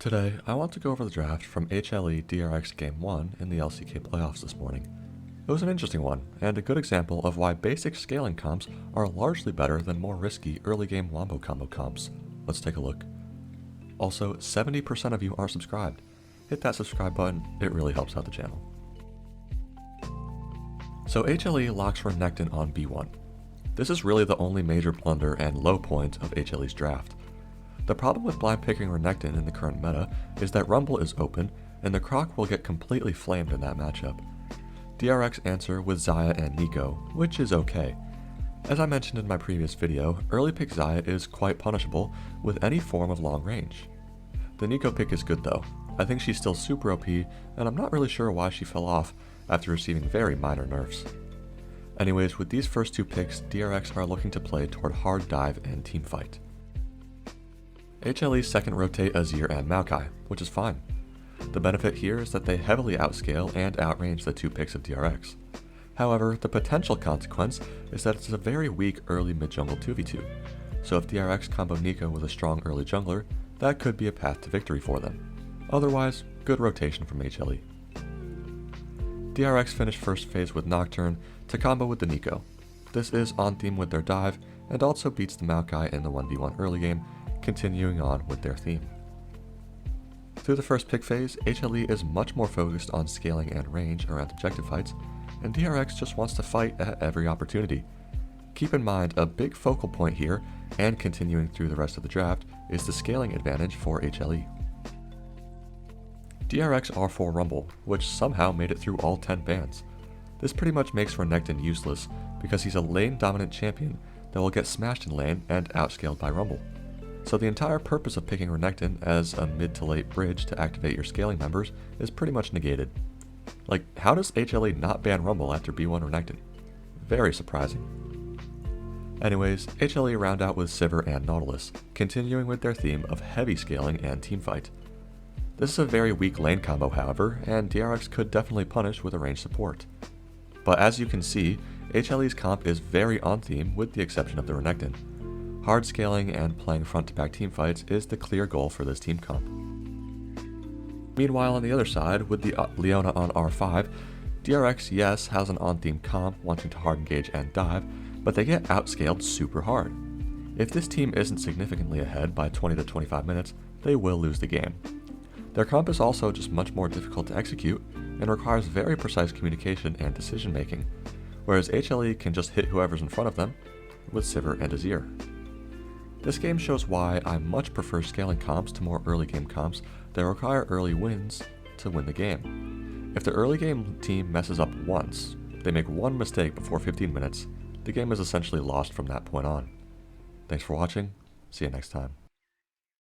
Today, I want to go over the draft from HLE DRX Game 1 in the LCK playoffs this morning. It was an interesting one, and a good example of why basic scaling comps are largely better than more risky early game wombo combo comps. Let's take a look. Also, 70% of you aren't subscribed. Hit that subscribe button, it really helps out the channel. So HLE locks Renekton on B1. This is really the only major blunder and low point of HLE's draft. The problem with blind picking Renekton in the current meta is that Rumble is open, and the Croc will get completely flamed in that matchup. DRX answer with Xayah and Neeko, which is okay. As I mentioned in my previous video, early pick Xayah is quite punishable with any form of long range. The Neeko pick is good though. I think she's still super OP, and I'm not really sure why she fell off after receiving very minor nerfs. Anyways, with these first two picks, DRX are looking to play toward hard dive and teamfight. HLE second rotate Azir and Maokai, which is fine. The benefit here is that they heavily outscale and outrange the two picks of DRX. However, the potential consequence is that it's a very weak early mid-jungle 2v2, so if DRX combo Neeko with a strong early jungler, that could be a path to victory for them. Otherwise, good rotation from HLE. DRX finished first phase with Nocturne to combo with the Neeko. This is on theme with their dive, and also beats the Maokai in the 1v1 early game, continuing on with their theme. Through the first pick phase, HLE is much more focused on scaling and range around objective fights, and DRX just wants to fight at every opportunity. Keep in mind, a big focal point here, and continuing through the rest of the draft, is the scaling advantage for HLE. DRX R4 Rumble, which somehow made it through all 10 bans. This pretty much makes Renekton useless, because he's a lane dominant champion that will get smashed in lane and outscaled by Rumble. So the entire purpose of picking Renekton as a mid to late bridge to activate your scaling members is pretty much negated. Like, how does HLE not ban Rumble after B1 Renekton? Very surprising. Anyways, HLE round out with Sivir and Nautilus, continuing with their theme of heavy scaling and teamfight. This is a very weak lane combo however, and DRX could definitely punish with a range support. But as you can see, HLE's comp is very on theme with the exception of the Renekton. Hard scaling and playing front-to-back teamfights is the clear goal for this team comp. Meanwhile on the other side, with the Leona on R5, DRX yes has an on-theme comp wanting to hard engage and dive, but they get outscaled super hard. If this team isn't significantly ahead by 20 to 25 minutes, they will lose the game. Their comp is also just much more difficult to execute and requires very precise communication and decision making, whereas HLE can just hit whoever's in front of them with Sivir and Azir. This game shows why I much prefer scaling comps to more early game comps that require early wins to win the game. If the early game team messes up once, they make one mistake before 15 minutes, the game is essentially lost from that point on. Thanks for watching, see you next time.